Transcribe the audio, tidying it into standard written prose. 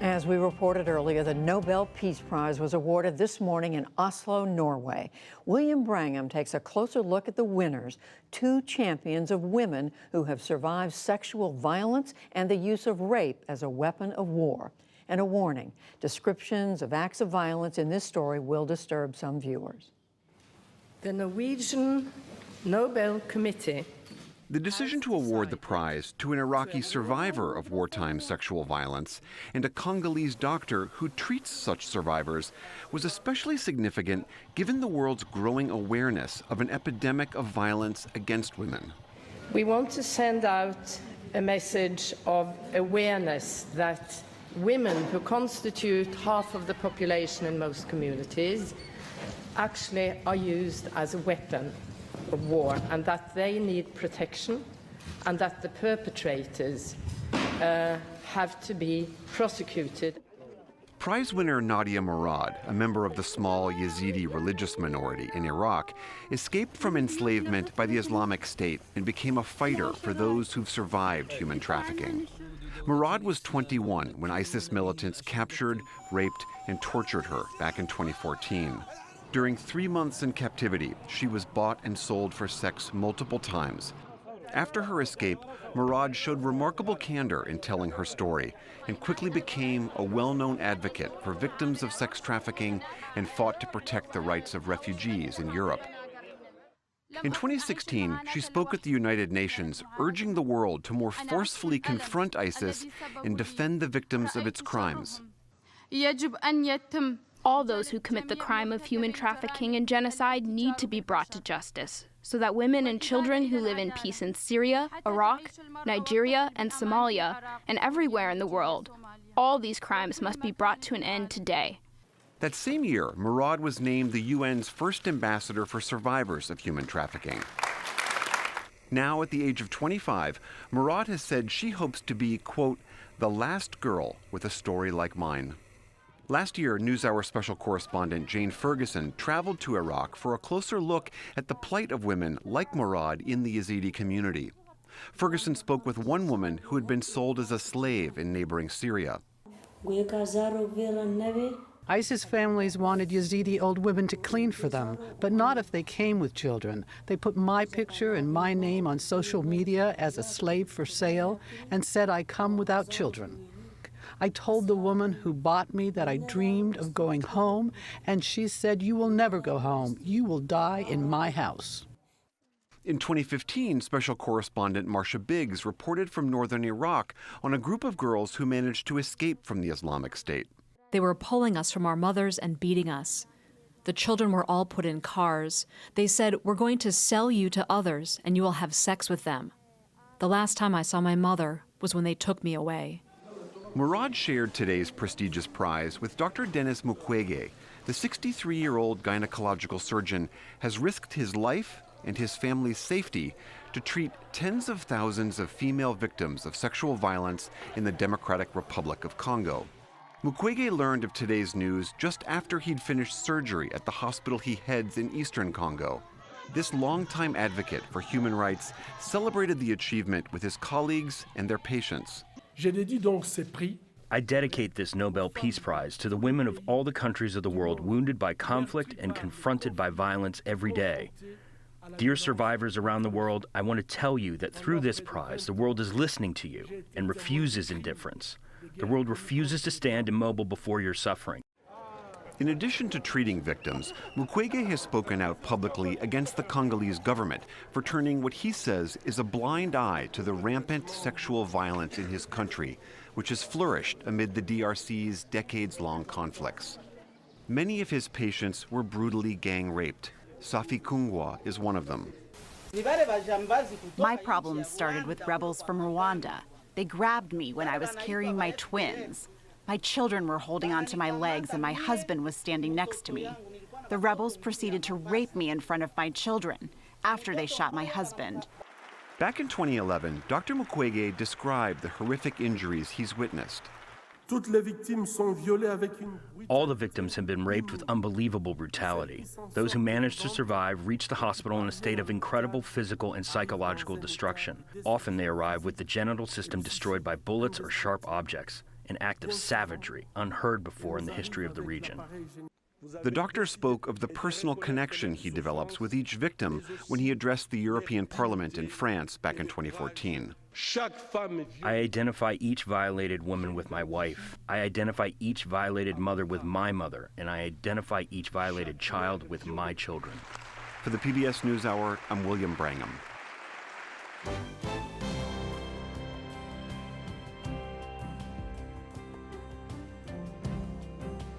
As we reported earlier, the Nobel Peace Prize was awarded this morning in Oslo, Norway. William Brangham takes a closer look at the winners, two champions of women who have survived sexual violence and the use of rape as a weapon of war. And a warning, descriptions of acts of violence in this story will disturb some viewers. The Norwegian Nobel Committee. The decision to award the prize to an Iraqi survivor of wartime sexual violence and a Congolese doctor who treats such survivors was especially significant given the world's growing awareness of an epidemic of violence against women. We want to send out a message of awareness that women, who constitute half of the population in most communities, actually are used as a weapon of war, and that they need protection, and that the perpetrators have to be prosecuted. Prize winner Nadia Murad, a member of the small Yazidi religious minority in Iraq, escaped from enslavement by the Islamic State and became a fighter for those who've survived human trafficking. Murad was 21 when ISIS militants captured, raped, and tortured her back in 2014. During 3 months in captivity, she was bought and sold for sex multiple times. After her escape, Murad showed remarkable candor in telling her story and quickly became a well-known advocate for victims of sex trafficking and fought to protect the rights of refugees in Europe. In 2016, she spoke at the United Nations, urging the world to more forcefully confront ISIS and defend the victims of its crimes. All those who commit the crime of human trafficking and genocide need to be brought to justice, so that women and children who live in peace in Syria, Iraq, Nigeria, and Somalia, and everywhere in the world, all these crimes must be brought to an end today. That same year, Murad was named the UN's first ambassador for survivors of human trafficking. Now, at the age of 25, Murad has said she hopes to be, quote, the last girl with a story like mine. Last year, NewsHour special correspondent Jane Ferguson traveled to Iraq for a closer look at the plight of women like Murad in the Yazidi community. Ferguson spoke with one woman who had been sold as a slave in neighboring Syria. ISIS families wanted Yazidi old women to clean for them, but not if they came with children. They put my picture and my name on social media as a slave for sale and said I come without children. I told the woman who bought me that I dreamed of going home, and she said, "You will never go home. You will die in my house." In 2015, special correspondent Marcia Biggs reported from northern Iraq on a group of girls who managed to escape from the Islamic State. They were pulling us from our mothers and beating us. The children were all put in cars. They said, "We're going to sell you to others, and you will have sex with them." The last time I saw my mother was when they took me away. Murad shared today's prestigious prize with Dr. Denis Mukwege. The 63-year-old gynecological surgeon has risked his life and his family's safety to treat tens of thousands of female victims of sexual violence in the Democratic Republic of Congo. Mukwege learned of today's news just after he'd finished surgery at the hospital he heads in eastern Congo. This longtime advocate for human rights celebrated the achievement with his colleagues and their patients. I dedicate this Nobel Peace Prize to the women of all the countries of the world wounded by conflict and confronted by violence every day. Dear survivors around the world, I want to tell you that through this prize, the world is listening to you and refuses indifference. The world refuses to stand immobile before your suffering. In addition to treating victims, Mukwege has spoken out publicly against the Congolese government for turning what he says is a blind eye to the rampant sexual violence in his country, which has flourished amid the DRC's decades-long conflicts. Many of his patients were brutally gang raped. Safi Kungwa is one of them. My problems started with rebels from Rwanda. They grabbed me when I was carrying my twins. My children were holding onto my legs and my husband was standing next to me. The rebels proceeded to rape me in front of my children after they shot my husband. Back in 2011, Dr. Mukwege described the horrific injuries he's witnessed. All the victims have been raped with unbelievable brutality. Those who managed to survive reach the hospital in a state of incredible physical and psychological destruction. Often they arrive with the genital system destroyed by bullets or sharp objects. an act of savagery unheard before in the history of the region. The doctor spoke of the personal connection he develops with each victim when he addressed the European Parliament in France back in 2014. I identify each violated woman with my wife. I identify each violated mother with my mother. And I identify each violated child with my children. For the PBS NewsHour, I'm William Brangham.